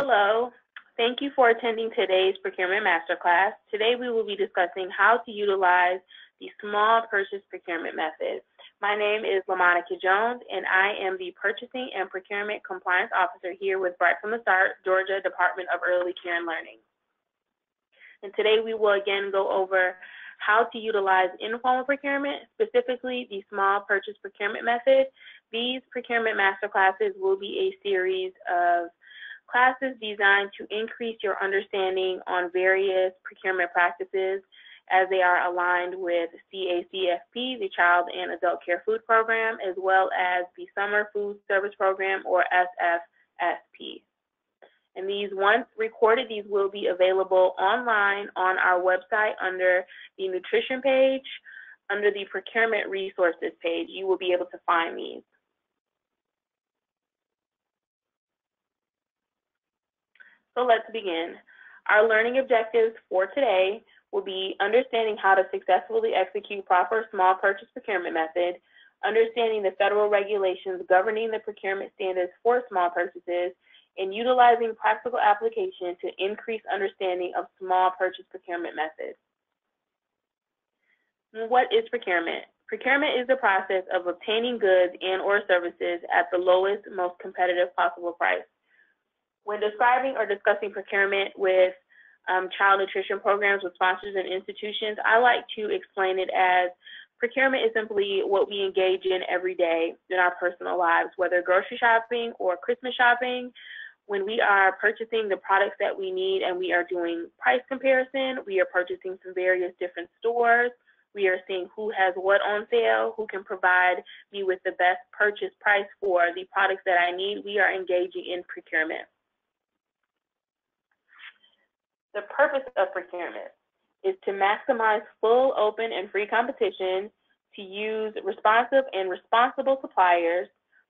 Hello. Thank you for attending today's Procurement Masterclass. Today we will be discussing how to utilize the small purchase procurement method. My name is LaMonica Jones, and I am the Purchasing and Procurement Compliance Officer here with Bright from the Start, Georgia Department of Early Care and Learning. And today we will again go over how to utilize informal procurement, specifically the small purchase procurement method. These procurement masterclasses will be a series of classes designed to increase your understanding on various procurement practices as they are aligned with CACFP, the Child and Adult Care Food Program, as well as the Summer Food Service Program, or SFSP. And these, once recorded, these will be available online on our website under the nutrition page, under the procurement resources page. You will be able to find these. So let's begin. Our learning objectives for today will be understanding how to successfully execute proper small purchase procurement method, understanding the federal regulations governing the procurement standards for small purchases, and utilizing practical application to increase understanding of small purchase procurement methods. What is procurement? Procurement is the process of obtaining goods and or services at the lowest, most competitive possible price. When describing or discussing procurement with child nutrition programs with sponsors and institutions, I like to explain it as procurement is simply what we engage in every day in our personal lives, whether grocery shopping or Christmas shopping. When we are purchasing the products that we need and we are doing price comparison, we are purchasing from various different stores, we are seeing who has what on sale, who can provide me with the best purchase price for the products that I need, we are engaging in procurement. The purpose of procurement is to maximize full, open, and free competition, to use responsive and responsible suppliers,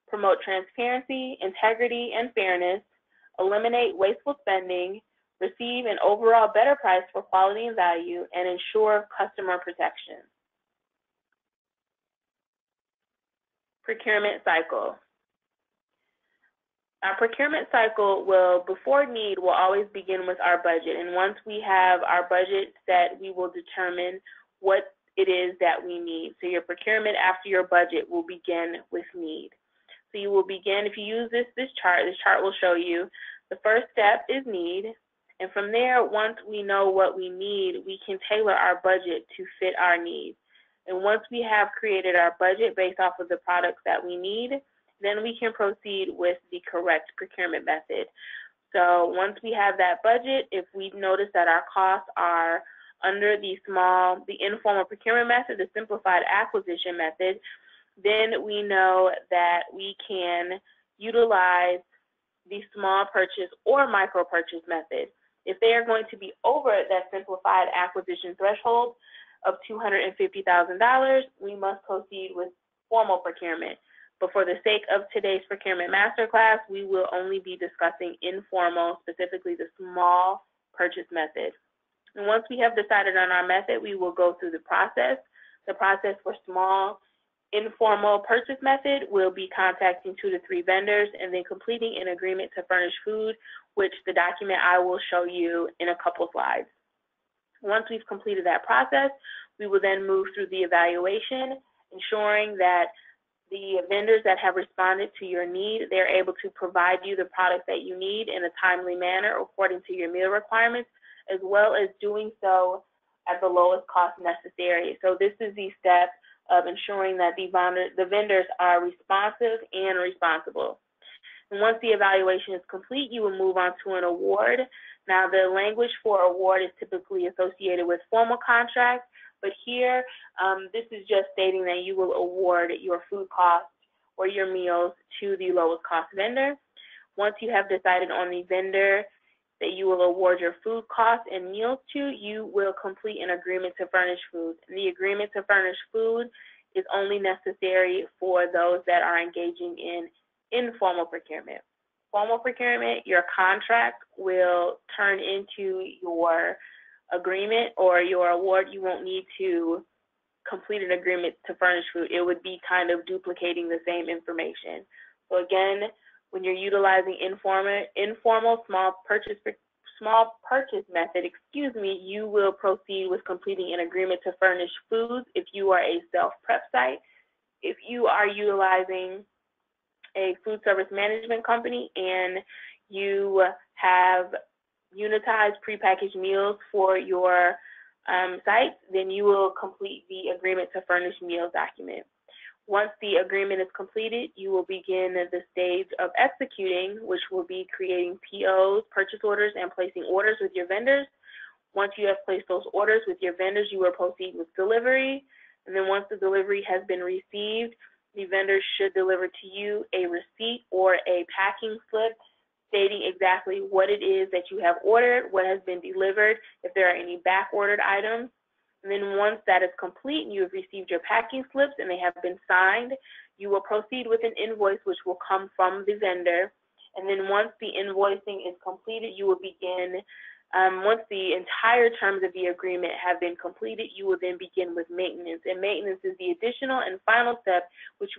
promote transparency, integrity, and fairness, eliminate wasteful spending, receive an overall better price for quality and value, and ensure customer protection. Procurement cycle. Our procurement cycle will, before need, will always begin with our budget. And once we have our budget set, we will determine what it is that we need. So your procurement after your budget will begin with need. So you will begin, if you use this chart will show you the first step is need. And from there, once we know what we need, we can tailor our budget to fit our needs. And once we have created our budget based off of the products that we need, then we can proceed with the correct procurement method. So once we have that budget, if we notice that our costs are under the informal procurement method, the simplified acquisition method, then we know that we can utilize the small purchase or micro purchase method. If they are going to be over that simplified acquisition threshold of $250,000, we must proceed with formal procurement. But for the sake of today's procurement masterclass, we will only be discussing informal, specifically the small purchase method. And once we have decided on our method, we will go through the process. The process for small informal purchase method will be contacting 2 to 3 vendors and then completing an agreement to furnish food, which the document I will show you in a couple slides. Once we've completed that process, we will then move through the evaluation, ensuring that the vendors that have responded to your need, they're able to provide you the products that you need in a timely manner according to your meal requirements, as well as doing so at the lowest cost necessary. So this is the step of ensuring that the vendors are responsive and responsible. And once the evaluation is complete, you will move on to an award. Now, the language for award is typically associated with formal contracts, but here, this is just stating that you will award your food costs or your meals to the lowest cost vendor. Once you have decided on the vendor that you will award your food costs and meals to, you will complete an agreement to furnish food. And the agreement to furnish food is only necessary for those that are engaging in informal procurement. Formal procurement, your contract will turn into your agreement or your award. You won't need to complete an agreement to furnish food. It would be kind of duplicating the same information. So again, When you're utilizing informal small purchase method, you will proceed with completing an agreement to furnish foods if you are a self-prep site. If you are utilizing a food service management company and you have unitized prepackaged meals for your sites, then you will complete the agreement to furnish meals document. Once the agreement is completed, you will begin the stage of executing, which will be creating POs, purchase orders, and placing orders with your vendors. Once you have placed those orders with your vendors, you will proceed with delivery. And then once the delivery has been received, the vendor should deliver to you a receipt or a packing slip stating exactly what it is that you have ordered, what has been delivered, if there are any back-ordered items. And then once that is complete and you have received your packing slips and they have been signed, you will proceed with an invoice which will come from the vendor. And then once the invoicing is completed, you will begin, once the entire terms of the agreement have been completed, you will then begin with maintenance. And maintenance is the additional and final step which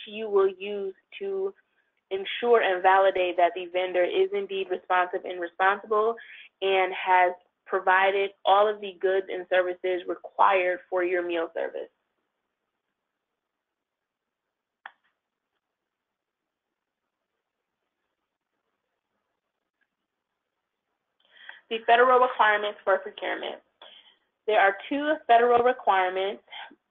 you will use to ensure and validate that the vendor is indeed responsive and responsible and has provided all of the goods and services required for your meal service. The federal requirements for procurement. There are 2 federal requirements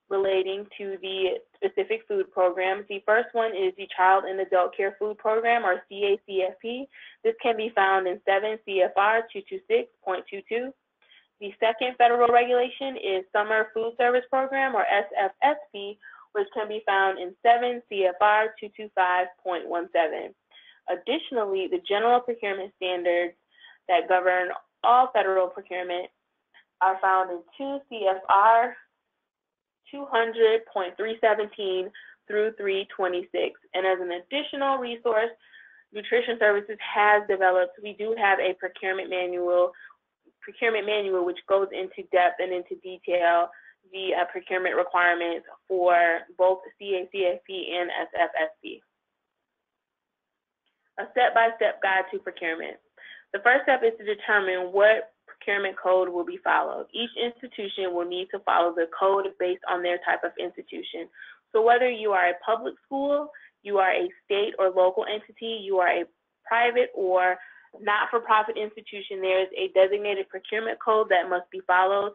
relating to the specific food programs. The first one is the Child and Adult Care Food Program, or CACFP. This can be found in 7 CFR 226.22. The second federal regulation is Summer Food Service Program, or SFSP, which can be found in 7 CFR 225.17. Additionally, the general procurement standards that govern all federal procurement are found in 2 CFR 200.317 through 326. And as an additional resource, Nutrition Services has developed, we do have a procurement manual which goes into depth and into detail the procurement requirements for both CACFP and SFSP. A step-by-step guide to procurement. The first step is to determine what procurement code will be followed. Each institution will need to follow the code based on their type of institution. So whether you are a public school, you are a state or local entity, you are a private or not-for-profit institution, there is a designated procurement code that must be followed.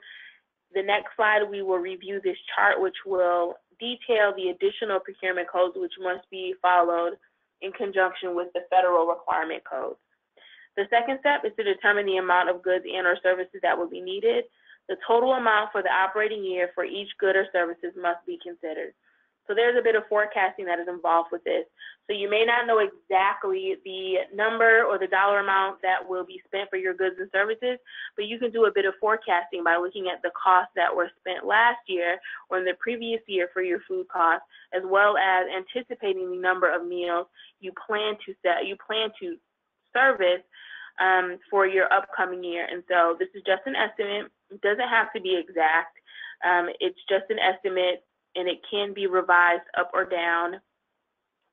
The next slide, we will review this chart, which will detail the additional procurement codes which must be followed in conjunction with the federal requirement codes. The second step is to determine the amount of goods and or services that will be needed. The total amount for the operating year for each good or services must be considered. So there's a bit of forecasting that is involved with this. So you may not know exactly the number or the dollar amount that will be spent for your goods and services, but you can do a bit of forecasting by looking at the costs that were spent last year or in the previous year for your food costs, as well as anticipating the number of meals you plan to service for your upcoming year. And so this is just an estimate. It doesn't have to be exact. It's just an estimate, and it can be revised up or down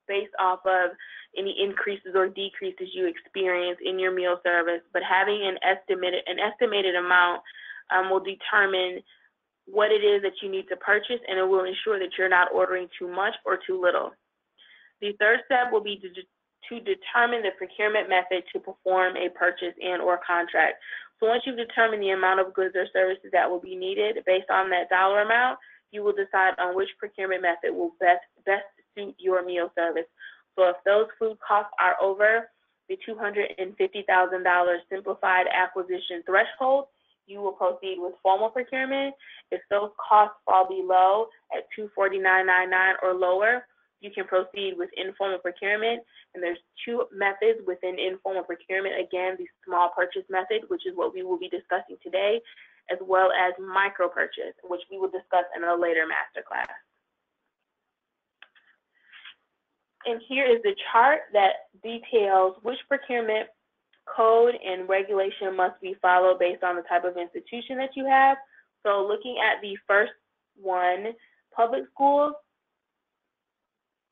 based off of any increases or decreases you experience in your meal service. But having an estimated amount will determine what it is that you need to purchase, and it will ensure that you're not ordering too much or too little. The third step will be to determine the procurement method to perform a purchase and or contract. So once you've determined the amount of goods or services that will be needed based on that dollar amount, you will decide on which procurement method will best suit your meal service. So if those food costs are over the $250,000 simplified acquisition threshold, you will proceed with formal procurement. If those costs fall below at $249.99 or lower, you can proceed with informal procurement. And there's 2 methods within informal procurement. Again, the small purchase method, which is what we will be discussing today, as well as micro purchase, which we will discuss in a later masterclass. And here is the chart that details which procurement code and regulation must be followed based on the type of institution that you have. So looking at the first one, public schools,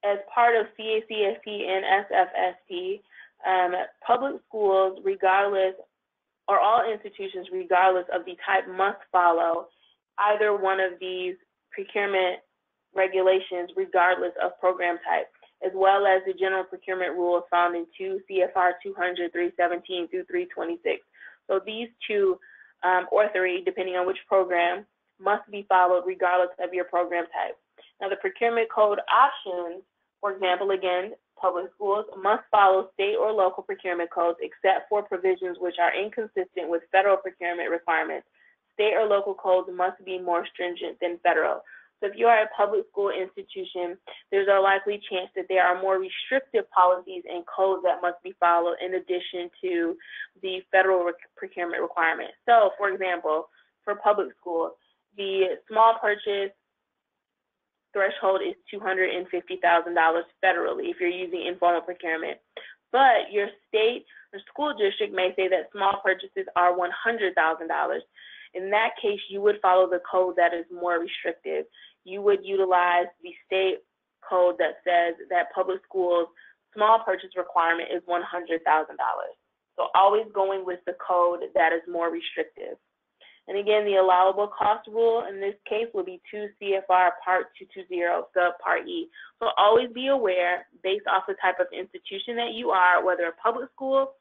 as part of CACST and SFST, public schools, regardless, or all institutions, regardless of the type, must follow either one of these procurement regulations, regardless of program type, as well as the general procurement rules found in 2 CFR 200, 317 through 326. So these two, or three, depending on which program, must be followed regardless of your program type. Now, the procurement code options, for example, again, public schools must follow state or local procurement codes except for provisions which are inconsistent with federal procurement requirements. State or local codes must be more stringent than federal. So if you are a public school institution, there's a likely chance that there are more restrictive policies and codes that must be followed in addition to the federal procurement requirements. So, for example, for public schools, the small purchase threshold is $250,000 federally if you're using informal procurement. But your state or school district may say that small purchases are $100,000. In that case, you would follow the code that is more restrictive. You would utilize the state code that says that public schools' small purchase requirement is $100,000. So always going with the code that is more restrictive. And again, the allowable cost rule in this case will be 2 CFR Part 220, Subpart E. So always be aware, based off the type of institution that you are, whether a public school,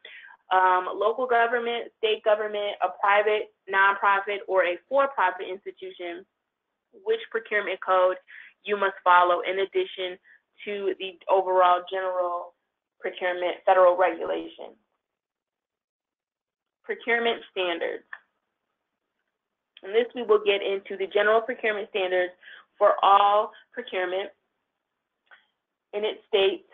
local government, state government, a private, nonprofit, or a for-profit institution, which procurement code you must follow in addition to the overall general procurement federal regulation. Procurement standards. And this we will get into the general procurement standards for all procurement. And it states,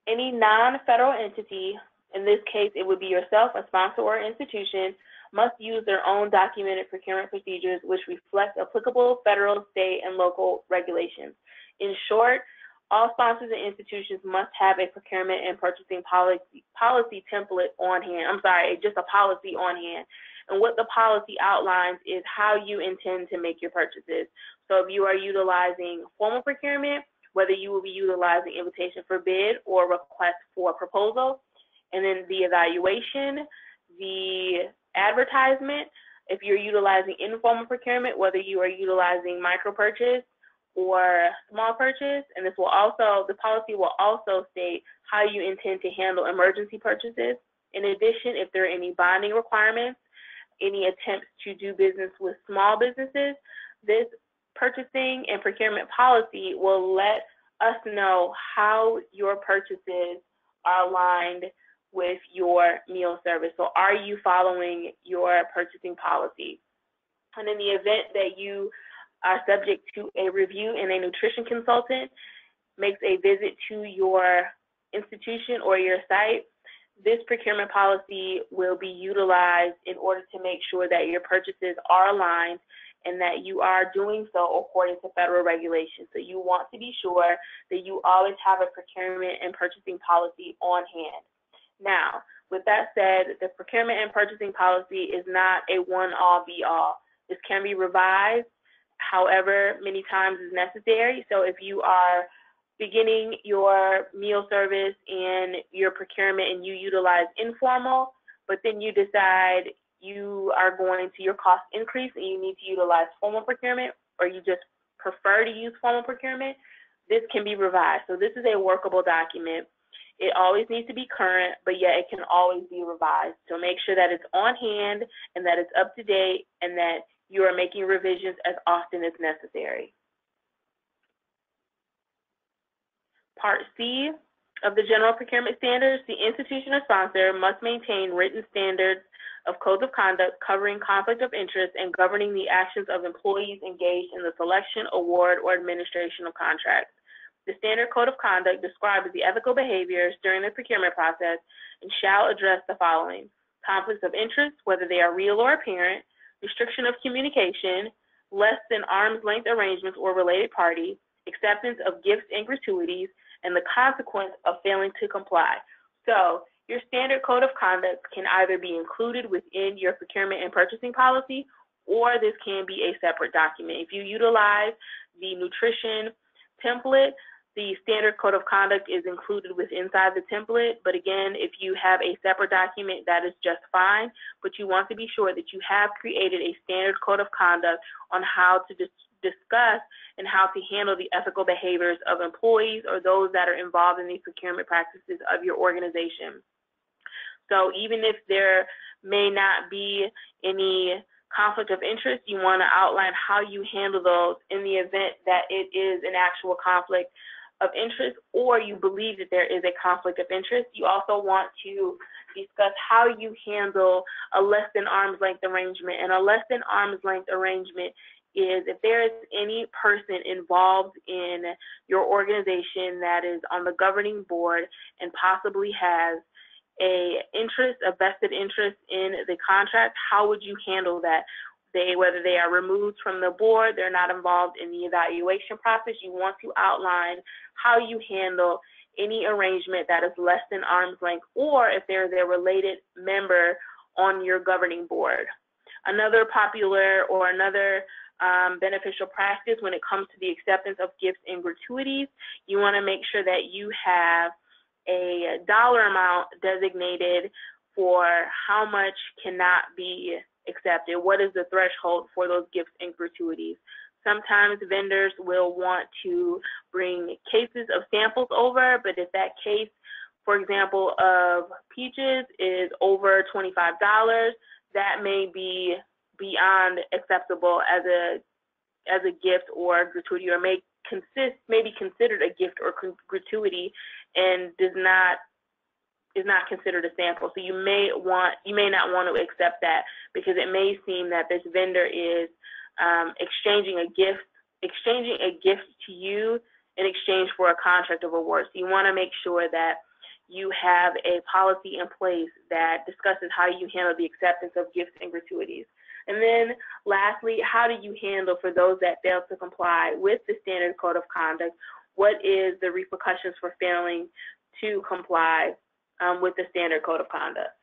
any non-federal entity, in this case it would be yourself, a sponsor, or institution, must use their own documented procurement procedures which reflect applicable federal, state, and local regulations. In short, all sponsors and institutions must have a procurement and purchasing policy template on hand. Just a policy on hand. And what the policy outlines is how you intend to make your purchases. So if you are utilizing formal procurement, whether you will be utilizing invitation for bid or request for proposal, and then the evaluation, the advertisement, if you're utilizing informal procurement, whether you are utilizing micro purchase or small purchase, and this will also, the policy will also state how you intend to handle emergency purchases. In addition, if there are any bonding requirements, any attempts to do business with small businesses, this purchasing and procurement policy will let us know how your purchases are aligned with your meal service. So are you following your purchasing policy? And in the event that you are subject to a review and a nutrition consultant makes a visit to your institution or your site, this procurement policy will be utilized in order to make sure that your purchases are aligned and that you are doing so according to federal regulations. So you want to be sure that you always have a procurement and purchasing policy on hand. Now, with that said, the procurement and purchasing policy is not a one-all be-all. This can be revised however many times is necessary. So if you are beginning your meal service and your procurement and you utilize informal, but then you decide you are going to your cost increase and you need to utilize formal procurement, or you just prefer to use formal procurement, this can be revised. So this is a workable document. It always needs to be current, but yet it can always be revised. So make sure that it's on hand and that it's up to date and that you are making revisions as often as necessary. Part C of the General Procurement Standards, the institution or sponsor must maintain written standards of codes of conduct covering conflict of interest and governing the actions of employees engaged in the selection, award, or administration of contracts. The Standard Code of Conduct describes the ethical behaviors during the procurement process and shall address the following: conflicts of interest, whether they are real or apparent, restriction of communication, less than arm's length arrangements or related parties, acceptance of gifts and gratuities, and the consequence of failing to comply. So your standard code of conduct can either be included within your procurement and purchasing policy, or this can be a separate document. If you utilize the nutrition template, The standard code of conduct is included inside the template, but again, if you have a separate document, that is just fine, but you want to be sure that you have created a standard code of conduct on how to discuss and how to handle the ethical behaviors of employees or those that are involved in the procurement practices of your organization. So even if there may not be any conflict of interest, you want to outline how you handle those in the event that it is an actual conflict of interest or you believe that there is a conflict of interest. You also want to discuss how you handle a less than arm's length arrangement. And a less than arm's length arrangement is if there is any person involved in your organization that is on the governing board and possibly has a vested interest in the contract, how would you handle that? Whether they are removed from the board, they're not involved in the evaluation process, you want to outline how you handle any arrangement that is less than arm's length, or if there's a related member on your governing board. Another popular or another beneficial practice when it comes to the acceptance of gifts and gratuities, you want to make sure that you have a dollar amount designated for how much cannot be accepted. What is the threshold for those gifts and gratuities? Sometimes vendors will want to bring cases of samples over, but if that case, for example, of peaches is over $25, that may be beyond acceptable as a gift or gratuity, or may be considered a gift or gratuity and is not considered a sample. So you may not want to accept that because it may seem that this vendor is exchanging a gift to you in exchange for a contract of award. So you want to make sure that you have a policy in place that discusses how you handle the acceptance of gifts and gratuities. And then lastly, how do you handle for those that fail to comply with the standard code of conduct? What is the repercussions for failing to comply with the standard code of conduct?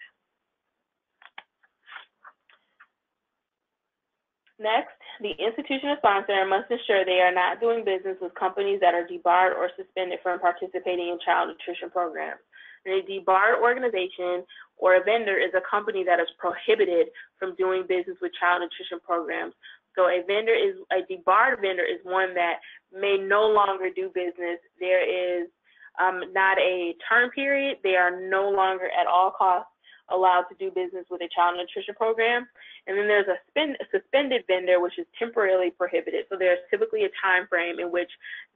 Next, the institution or sponsor must ensure they are not doing business with companies that are debarred or suspended from participating in child nutrition programs. And a debarred organization or a vendor is a company that is prohibited from doing business with child nutrition programs. So a debarred vendor is one that may no longer do business. There is not a term period. They are no longer at all costs allowed to do business with a child nutrition program. And then there's a suspended vendor, which is temporarily prohibited. So there's typically a time frame in which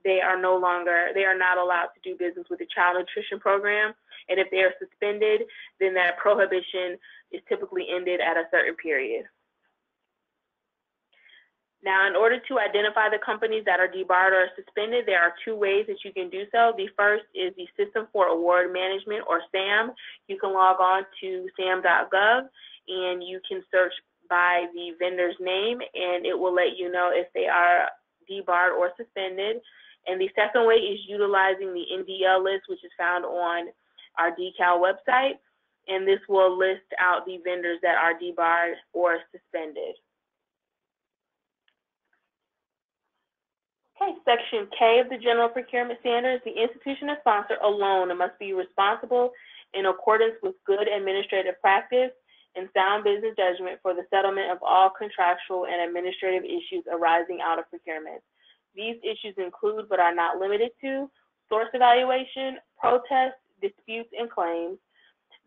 they are not allowed to do business with a child nutrition program. And if they are suspended, then that prohibition is typically ended at a certain period. Now, in order to identify the companies that are debarred or suspended, there are two ways that you can do so. The first is the System for Award Management, or SAM. You can log on to sam.gov and you can search by the vendor's name, and it will let you know if they are debarred or suspended. And the second way is utilizing the NDL list, which is found on our DECAL website, and this will list out the vendors that are debarred or suspended. Okay, Section K of the General Procurement Standards, the institution or sponsor alone must be responsible in accordance with good administrative practice and sound business judgment for the settlement of all contractual and administrative issues arising out of procurement. These issues include, but are not limited to, source evaluation, protests, disputes, and claims.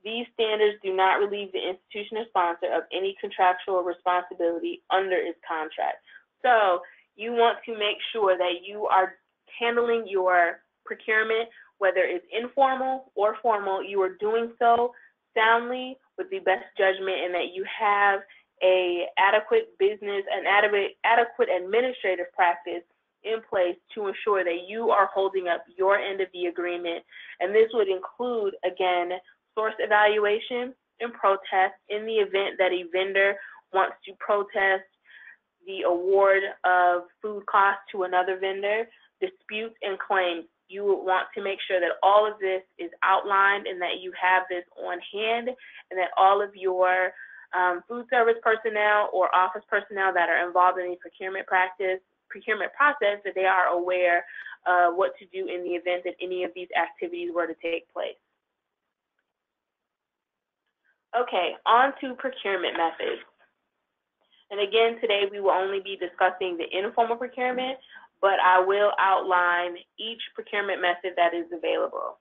These standards do not relieve the institution or sponsor of any contractual responsibility under its contract. So you want to make sure that you are handling your procurement, whether it's informal or formal, you are doing so soundly with the best judgment, and that you have an adequate administrative practice in place to ensure that you are holding up your end of the agreement. And this would include, again, source evaluation and protest in the event that a vendor wants to protest the award of food costs to another vendor, disputes, and claims. You would want to make sure that all of this is outlined and that you have this on hand, and that all of your food service personnel or office personnel that are involved in the procurement process, that they are aware what to do in the event that any of these activities were to take place. Okay, on to procurement methods. And again, today we will only be discussing the informal procurement, but I will outline each procurement method that is available.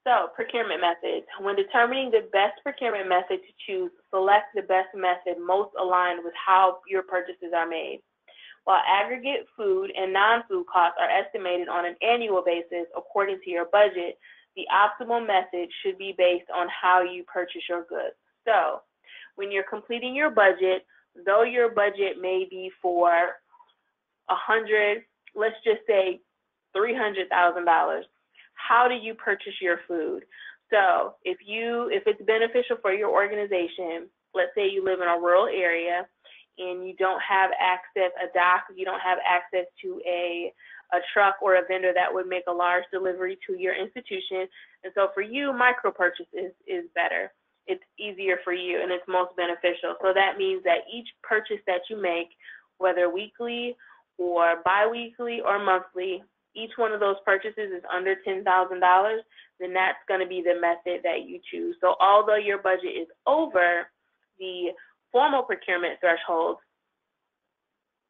So, procurement methods. When determining the best procurement method to choose, select the best method most aligned with how your purchases are made. While aggregate food and non-food costs are estimated on an annual basis according to your budget, the optimal method should be based on how you purchase your goods. So, when you're completing your budget, though your budget may be for let's just say $300,000, how do you purchase your food? So if it's beneficial for your organization, let's say you live in a rural area and you don't have access, you don't have access to a truck or a vendor that would make a large delivery to your institution. And so for you, micro purchase is better. It's easier for you and it's most beneficial. So that means that each purchase that you make, whether weekly or bi-weekly or monthly, each one of those purchases is under $10,000, then that's going to be the method that you choose. So although your budget is over the formal procurement threshold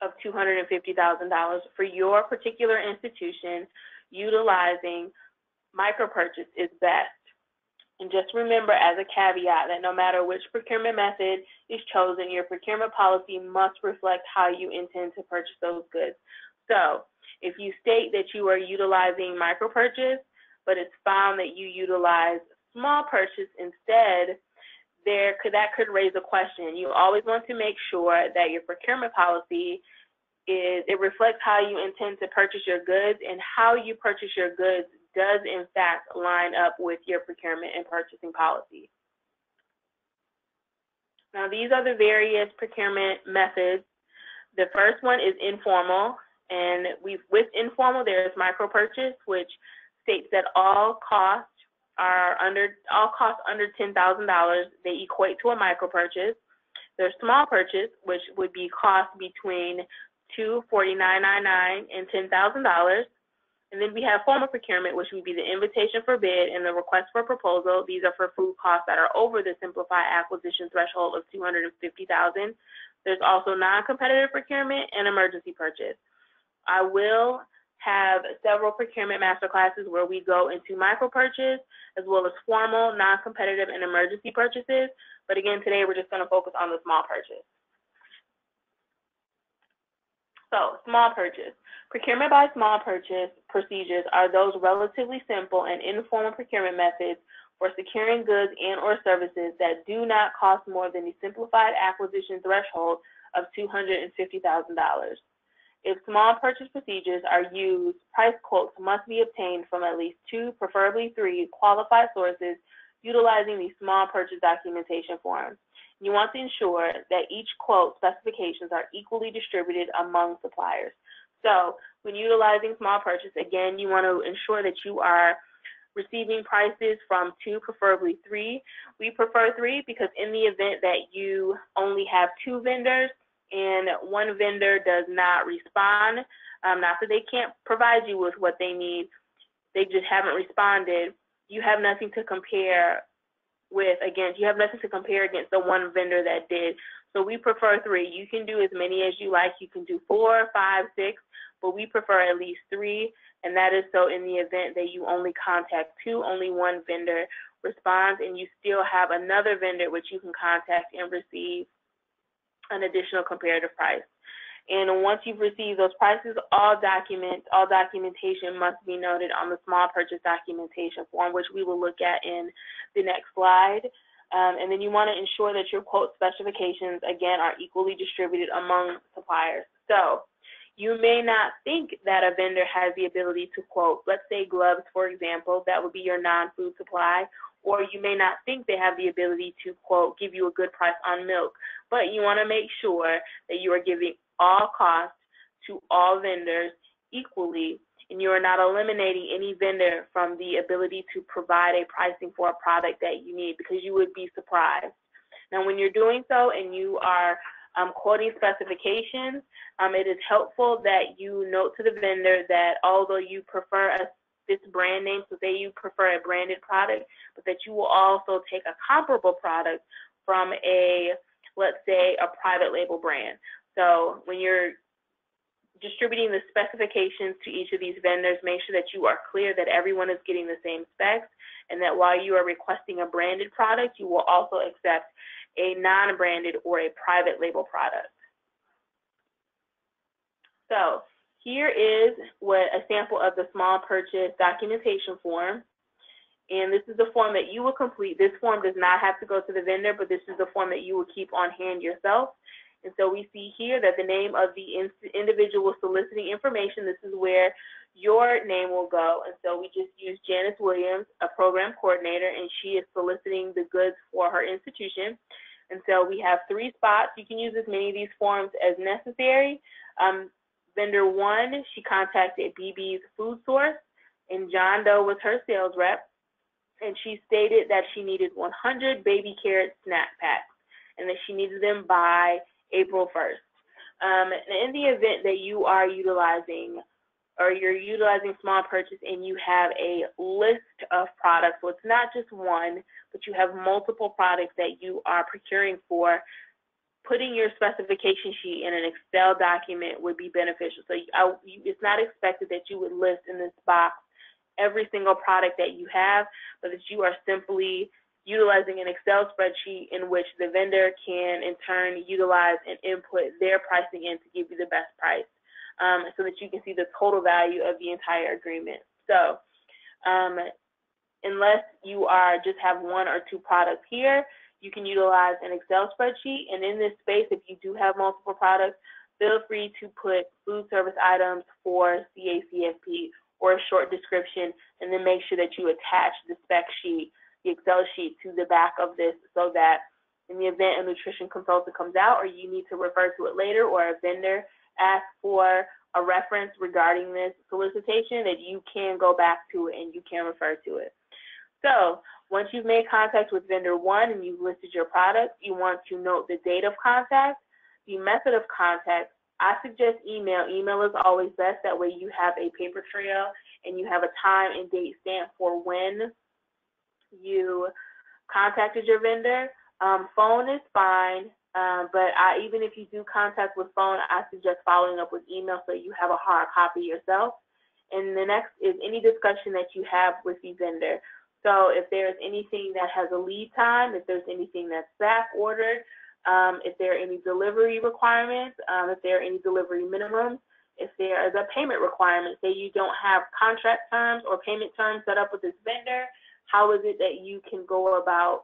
of $250,000, for your particular institution, utilizing micro purchase is best. And just remember as a caveat that no matter which procurement method is chosen, your procurement policy must reflect how you intend to purchase those goods. So if you state that you are utilizing micro purchase, but it's found that you utilize small purchase instead, that could raise a question. You always want to make sure that your procurement policy reflects how you intend to purchase your goods, and how you purchase your goods does in fact line up with your procurement and purchasing policy. Now these are the various procurement methods. The first one is informal, and with informal there's micro purchase, which states that all costs under $10,000, they equate to a micro purchase. There's small purchase, which would be cost between $249.99 and $10,000. And then we have formal procurement, which would be the invitation for bid and the request for proposal. These are for food costs that are over the simplified acquisition threshold of $250,000. There's also non-competitive procurement and emergency purchase. I will have several procurement masterclasses where we go into micro purchase as well as formal, non-competitive, and emergency purchases. But again, today we're just going to focus on the small purchase. So, small purchase. Procurement by small purchase procedures are those relatively simple and informal procurement methods for securing goods and or services that do not cost more than the simplified acquisition threshold of $250,000. If small purchase procedures are used, price quotes must be obtained from at least 2, preferably 3, qualified sources utilizing the small purchase documentation form. You want to ensure that each quote specifications are equally distributed among suppliers. So when utilizing small purchase, again, you want to ensure that you are receiving prices from 2, preferably 3. We prefer 3 because in the event that you only have 2 vendors and one vendor does not respond, not that they can't provide you with what they need, they just haven't responded, you have nothing to compare with. Again, you have nothing to compare against the one vendor that did. So we prefer 3. You can do as many as you like. You can do 4, 5, 6, but we prefer at least 3. And that is so in the event that you only contact 2, only one vendor responds, and you still have another vendor which you can contact and receive an additional comparative price. And once you've received those prices, all documentation must be noted on the small purchase documentation form, which we will look at in the next slide. And then you want to ensure that your quote specifications, again, are equally distributed among suppliers. So you may not think that a vendor has the ability to quote, let's say gloves, for example, that would be your non-food supply, or you may not think they have the ability to quote, give you a good price on milk, but you want to make sure that you are giving all costs to all vendors equally, and you are not eliminating any vendor from the ability to provide a pricing for a product that you need, because you would be surprised. Now, when you're doing so and you are Quoting specifications, it is helpful that you note to the vendor that although you prefer this brand name, so say you prefer a branded product, but that you will also take a comparable product from let's say, a private label brand. So when you're distributing the specifications to each of these vendors, make sure that you are clear that everyone is getting the same specs, and that while you are requesting a branded product, you will also accept a non-branded or a private label product. So here is a sample of the small purchase documentation form. And this is the form that you will complete. This form does not have to go to the vendor, but this is the form that you will keep on hand yourself. And so we see here that the name of the individual soliciting information, this is where your name will go. And so we just use Janice Williams, a program coordinator, and she is soliciting the goods for her institution. And so we have 3 spots. You can use as many of these forms as necessary. Vendor 1, she contacted BB's Food Source, and John Doe was her sales rep. And she stated that she needed 100 baby carrot snack packs and that she needed them by April 1st. In the event that you are utilizing or you're utilizing small purchase and you have a list of products, so it's not just one, but you have multiple products that you are procuring for, putting your specification sheet in an Excel document would be beneficial. So it's not expected that you would list in this box every single product that you have, but that you are simply utilizing an Excel spreadsheet in which the vendor can in turn utilize and input their pricing in to give you the best price, so that you can see the total value of the entire agreement. So unless you just have 1 or 2 products here, you can utilize an Excel spreadsheet. And in this space, if you do have multiple products, feel free to put food service items for CACFP or a short description, and then make sure that you attach the spec sheet, the Excel sheet, to the back of this, so that in the event a nutrition consultant comes out or you need to refer to it later, or a vendor asks for a reference regarding this solicitation, that you can go back to it and you can refer to it. So once you've made contact with vendor 1 and you've listed your product, you want to note the date of contact, the method of contact. I suggest email. Email is always best. That way you have a paper trail and you have a time and date stamp for when you contacted your vendor. Phone is fine, but even if you do contact with phone, I suggest following up with email so you have a hard copy yourself. And the next is any discussion that you have with the vendor. So if there's anything that has a lead time, if there's anything that's back ordered, if there are any delivery requirements, if there are any delivery minimums, if there is a payment requirement, say you don't have contract terms or payment terms set up with this vendor, how is it that you can go about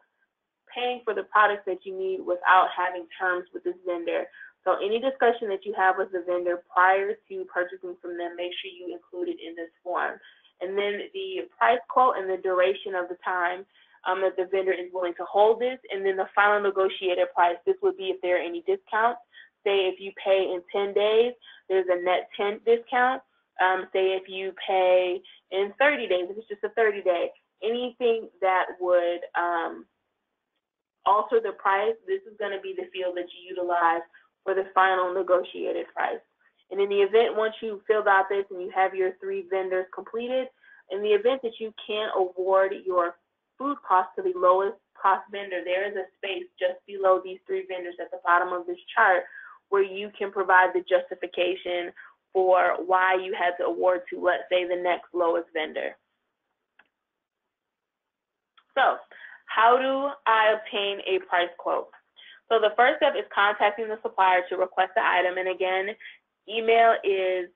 paying for the products that you need without having terms with this vendor? So any discussion that you have with the vendor prior to purchasing from them, make sure you include it in this form. And then the price quote and the duration of the time that the vendor is willing to hold this, and then the final negotiated price. This would be if there are any discounts. Say if you pay in 10 days, there's a net 10 discount. Say if you pay in 30 days, if it's just a 30-day, anything that would alter the price, this is going to be the field that you utilize for the final negotiated price. And in the event, once you filled out this and you have your 3 vendors completed, in the event that you can award your food cost to the lowest cost vendor, there is a space just below these 3 vendors at the bottom of this chart where you can provide the justification for why you had to award to, let's say, the next lowest vendor. So how do I obtain a price quote? So the first step is contacting the supplier to request the item. And again, email is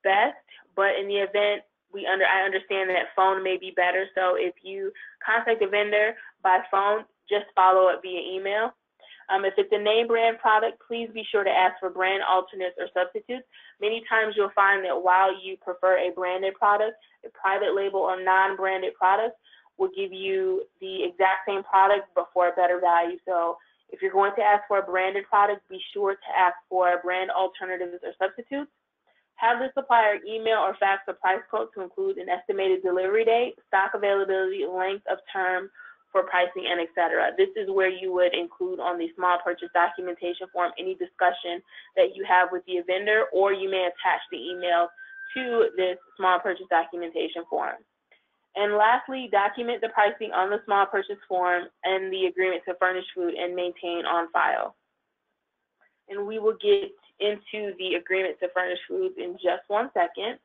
best, but in the event, I understand that phone may be better. So if you contact a vendor by phone, just follow up via email. If it's a name brand product, please be sure to ask for brand alternates or substitutes. Many times you'll find that while you prefer a branded product, a private label or non-branded product will give you the exact same product but for a better value. So if you're going to ask for a branded product, be sure to ask for brand alternatives or substitutes. Have the supplier email or fax a price quote to include an estimated delivery date, stock availability, length of term for pricing and etc. This is where you would include on the small purchase documentation form any discussion that you have with the vendor, or you may attach the email to this small purchase documentation form. And lastly, document the pricing on the small purchase form and the agreement to furnish food and maintain on file. And we will get into the agreement to furnish foods in just 1 second.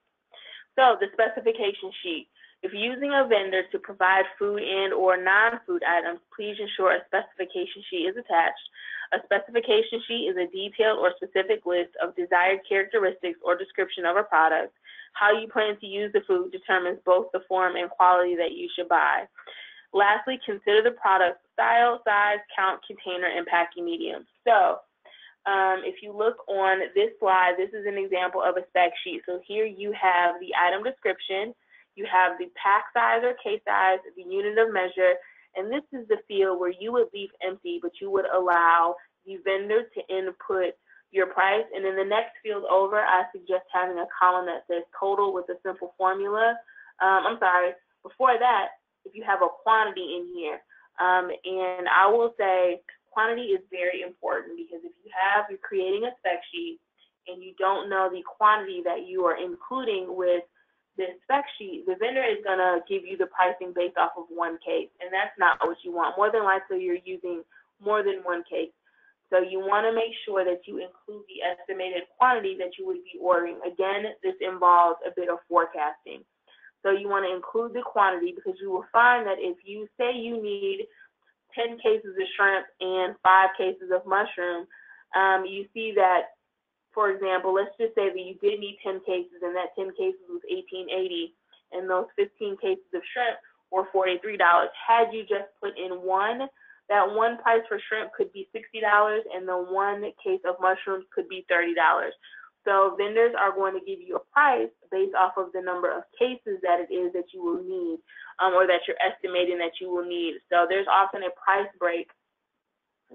So the specification sheet. If using a vendor to provide food and or non-food items, please ensure a specification sheet is attached. A specification sheet is a detailed or specific list of desired characteristics or description of a product. How you plan to use the food determines both the form and quality that you should buy. Lastly, consider the product style, size, count, container, and packing medium. So if you look on this slide, this is an example of a spec sheet. So here you have the item description, you have the pack size or case size, the unit of measure, and this is the field where you would leave empty, but you would allow the vendor to input your price. And in the next field over, I suggest having a column that says total with a simple formula. Before that, if you have a quantity in here, and I will say quantity is very important, because if you're creating a spec sheet and you don't know the quantity that you are including with this spec sheet, the vendor is going to give you the pricing based off of one case, and that's not what you want. More than likely, you're using more than one case. So you want to make sure that you include the estimated quantity that you would be ordering. Again, this involves a bit of forecasting. So you want to include the quantity, because you will find that if you say you need 10 cases of shrimp and 5 cases of mushroom, you see that, for example, let's just say that you did need 10 cases, and that 10 cases was $18.80, and those 15 cases of shrimp were $43. Had you just put in one, that one price for shrimp could be $60, and the one case of mushrooms could be $30. So vendors are going to give you a price based off of the number of cases that it is that you will need, or that you're estimating that you will need. So there's often a price break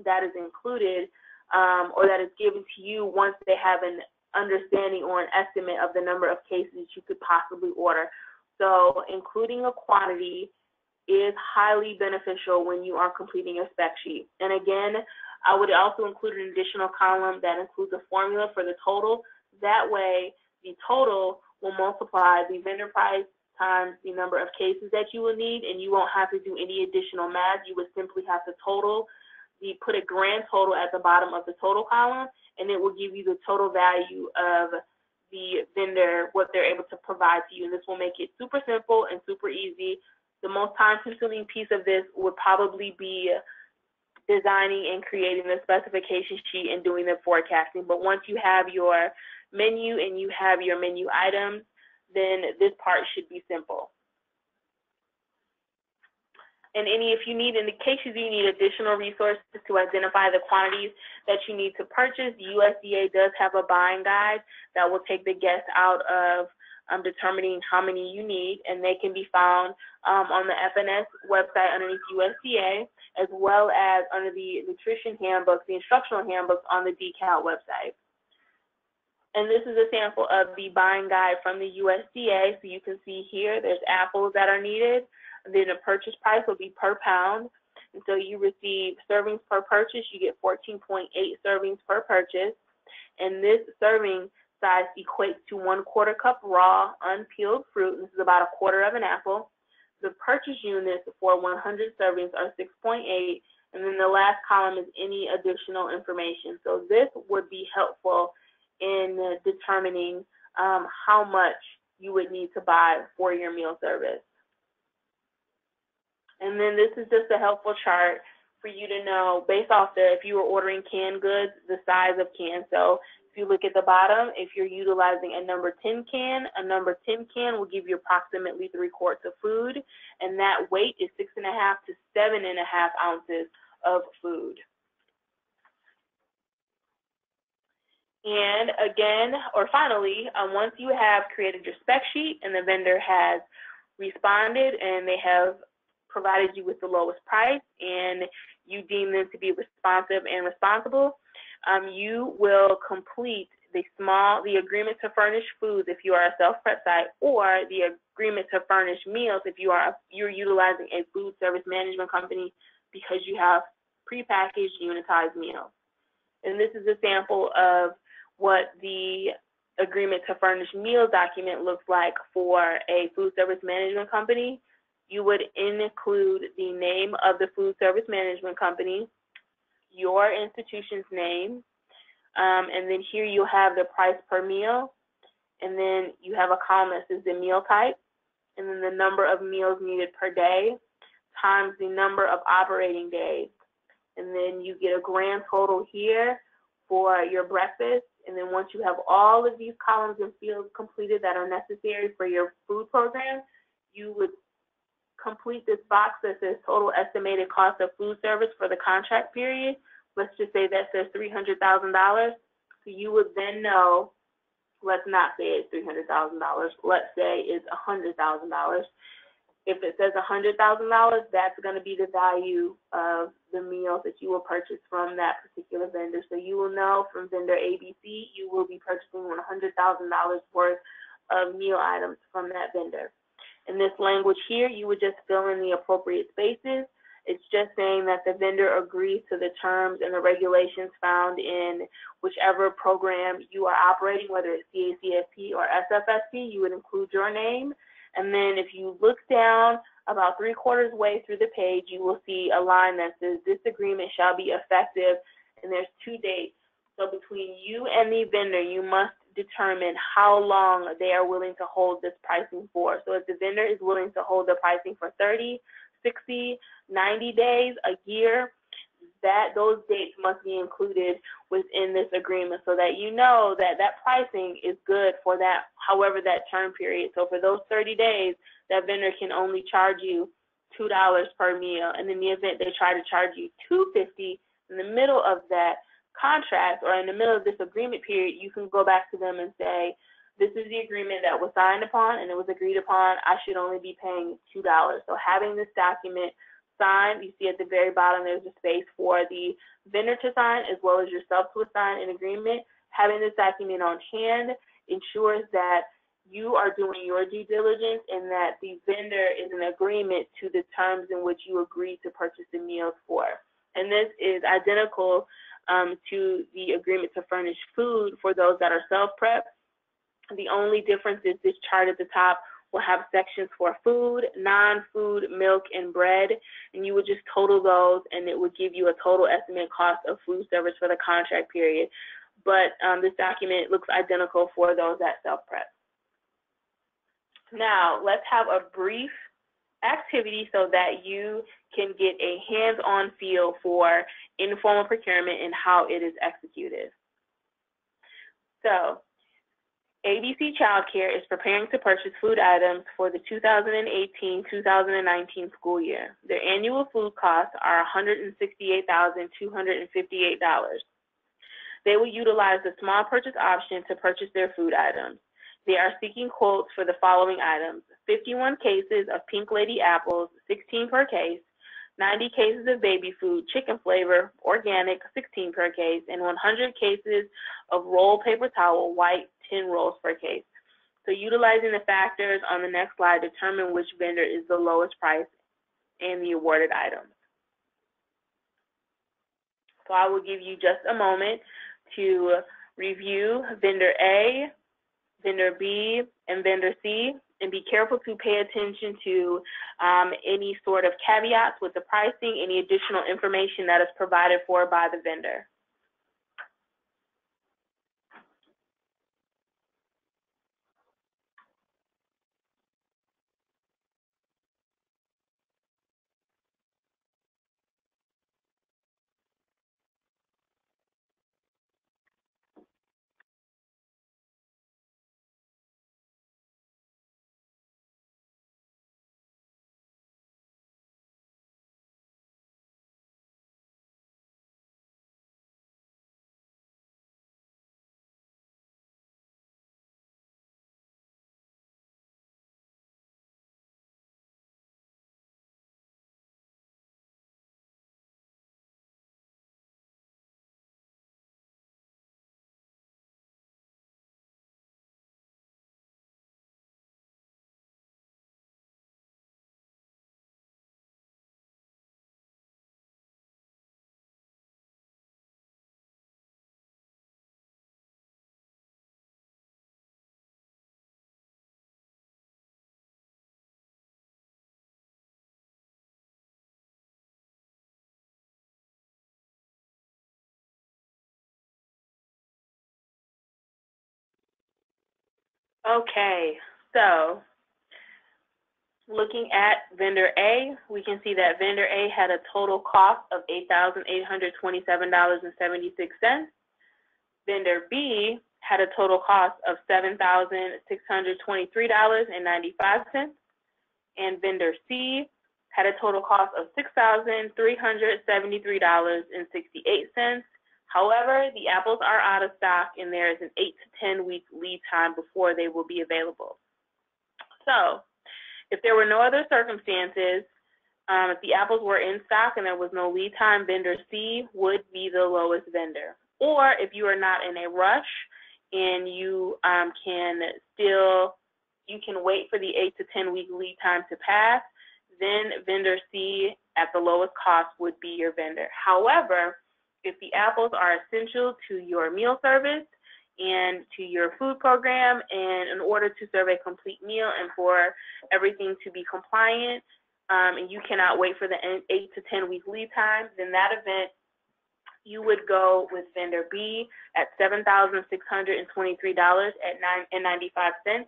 that is included, or that is given to you once they have an understanding or an estimate of the number of cases you could possibly order. So including a quantity is highly beneficial when you are completing a spec sheet. And again, I would also include an additional column that includes a formula for the total. That way, the total will multiply the vendor price times the number of cases that you will need, and you won't have to do any additional math. You would simply have to put a grand total at the bottom of the total column, and it will give you the total value of the vendor, what they're able to provide to you. And this will make it super simple and super easy. The most time-consuming piece of this would probably be designing and creating the specification sheet and doing the forecasting. But once you have your menu and you have your menu items, then this part should be simple. And in the cases you need additional resources to identify the quantities that you need to purchase, the USDA does have a buying guide that will take the guess out of determining how many you need, and they can be found on the FNS website underneath USDA, as well as under the nutrition handbooks, the instructional handbooks on the DCAL website. And this is a sample of the buying guide from the USDA. So you can see here, there's apples that are needed. And then the purchase price will be per pound. And so you receive servings per purchase. You get 14.8 servings per purchase. And this serving size equates to 1/4 cup raw, unpeeled fruit. This is about 1/4 of an apple. The purchase units for 100 servings are 6.8. And then the last column is any additional information. So this would be helpful in determining how much you would need to buy for your meal service. And then this is just a helpful chart for you to know, based off if you were ordering canned goods, the size of can. So if you look at the bottom, if you're utilizing a number 10 can, a number 10 can will give you approximately 3 quarts of food, and that weight is 6.5 to 7.5 ounces of food. And again, or finally, once you have created your spec sheet and the vendor has responded and they have provided you with the lowest price and you deem them to be responsive and responsible, you will complete the agreement to furnish foods if you are a self-prep site, or the agreement to furnish meals if you're utilizing a food service management company because you have prepackaged unitized meals. And this is a sample of what the agreement to furnish meals document looks like for a food service management company. You would include the name of the food service management company, your institution's name, and then here you'll have the price per meal, and then you have a column that says the meal type, and then the number of meals needed per day times the number of operating days. And then you get a grand total here for your breakfast. And then once you have all of these columns and fields completed that are necessary for your food program, you would complete this box that says total estimated cost of food service for the contract period. Let's just say that says $300,000. So you would then know, let's not say it's $300,000. Let's say it's $100,000. If it says $100,000, that's going to be the value of the meals that you will purchase from that particular vendor. So you will know from vendor ABC, you will be purchasing $100,000 worth of meal items from that vendor. In this language here, you would just fill in the appropriate spaces. It's just saying that the vendor agrees to the terms and the regulations found in whichever program you are operating, whether it's CACSP or SFSP. You would include your name. And then if you look down about 3/4 way through the page, you will see a line that says this agreement shall be effective, and there's 2 dates. So between you and the vendor, you must determine how long they are willing to hold this pricing for. So if the vendor is willing to hold the pricing for 30, 60, 90 days, a year, those dates must be included within this agreement so that you know that that pricing is good for that, however that term period. So for those 30 days, that vendor can only charge you $2 per meal. And in the event they try to charge you $2.50 in the middle of that contract or in the middle of this agreement period, you can go back to them and say, this is the agreement that was signed upon and it was agreed upon. I should only be paying $2. So having this document signed, you see at the very bottom there's a space for the vendor to sign as well as yourself to assign an agreement. Having this document on hand ensures that you are doing your due diligence and that the vendor is in agreement to the terms in which you agreed to purchase the meals for. And this is identical to the agreement to furnish food for those that are self-prep. The only difference is this chart at the top will have sections for food, non-food, milk, and bread, and you would just total those, and it would give you a total estimated cost of food service for the contract period. But this document looks identical for those that self-prep. Now, let's have a brief activity so that you can get a hands-on feel for informal procurement and how it is executed. So, ABC Childcare is preparing to purchase food items for the 2018-2019 school year. Their annual food costs are $168,258. They will utilize the small purchase option to purchase their food items. They are seeking quotes for the following items: 51 cases of Pink Lady apples, 16 per case, 90 cases of baby food, chicken flavor, organic, 16 per case, and 100 cases of rolled paper towel, white, 10 rolls per case. So utilizing the factors on the next slide, determine which vendor is the lowest price and the awarded items. So I will give you just a moment to review vendor A, vendor B, and vendor C, and be careful to pay attention to any sort of caveats with the pricing, any additional information that is provided for by the vendor. Okay, so looking at vendor A, we can see that vendor A had a total cost of $8,827.76. Vendor B had a total cost of $7,623.95. And vendor C had a total cost of $6,373.68. However, the apples are out of stock and there is an 8 to 10 week lead time before they will be available. So, if there were no other circumstances, if the apples were in stock and there was no lead time, vendor C would be the lowest vendor. Or if you are not in a rush and you can wait for the 8 to 10 week lead time to pass, then vendor C at the lowest cost would be your vendor. However, if the apples are essential to your meal service and to your food program, and in order to serve a complete meal and for everything to be compliant, and you cannot wait for the 8 to 10 week lead time, then that event you would go with vendor B at $7,623.95.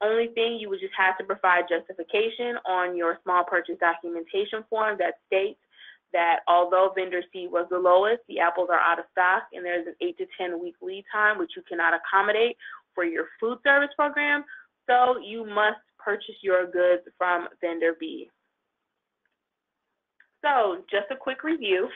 Only thing, you would just have to provide justification on your small purchase documentation form that states that although vendor C was the lowest, the apples are out of stock and there's an 8 to 10 week lead time which you cannot accommodate for your food service program, so you must purchase your goods from vendor B. So just a quick review.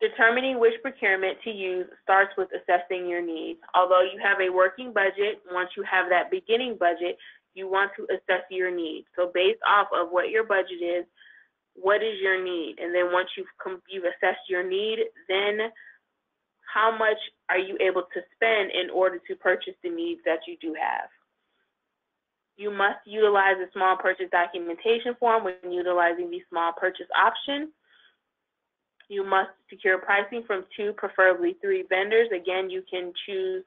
Determining which procurement to use starts with assessing your needs. Although you have a working budget, once you have that beginning budget, you want to assess your needs. So based off of what your budget is, what is your need? And then once you've assessed your need, then how much are you able to spend in order to purchase the needs that you do have? You must utilize the small purchase documentation form when utilizing the small purchase option. You must secure pricing from 2, preferably 3 vendors. Again, you can choose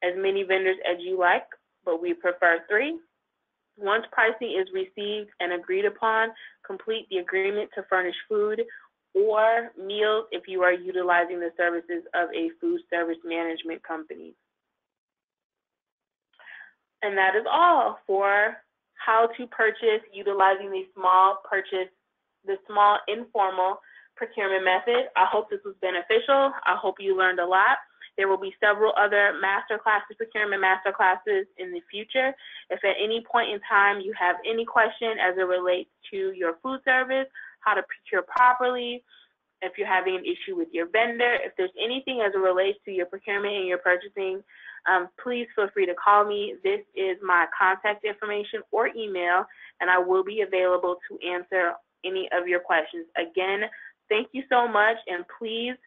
as many vendors as you like, but we prefer 3. Once pricing is received and agreed upon, complete the agreement to furnish food or meals if you are utilizing the services of a food service management company. And that is all for how to purchase utilizing the small informal procurement method. I hope this was beneficial. I hope you learned a lot. There will be several other masterclasses, procurement masterclasses in the future. If at any point in time you have any question as it relates to your food service, how to procure properly, if you're having an issue with your vendor, if there's anything as it relates to your procurement and your purchasing, please feel free to call me. This is my contact information or email, and I will be available to answer any of your questions. Again, thank you so much, and please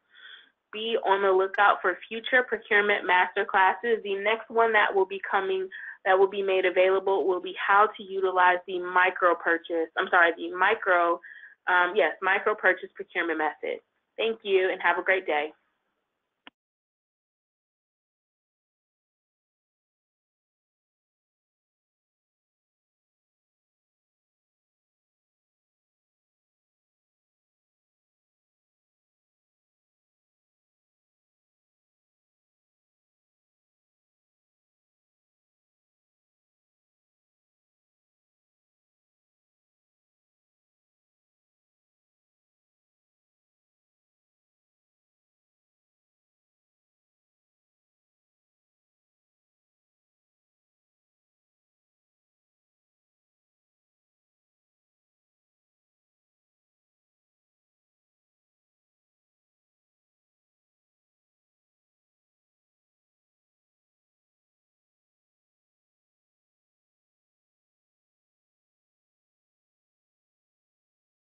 be on the lookout for future procurement masterclasses. The next one that will be made available will be how to utilize the micro purchase procurement method. Thank you, and have a great day.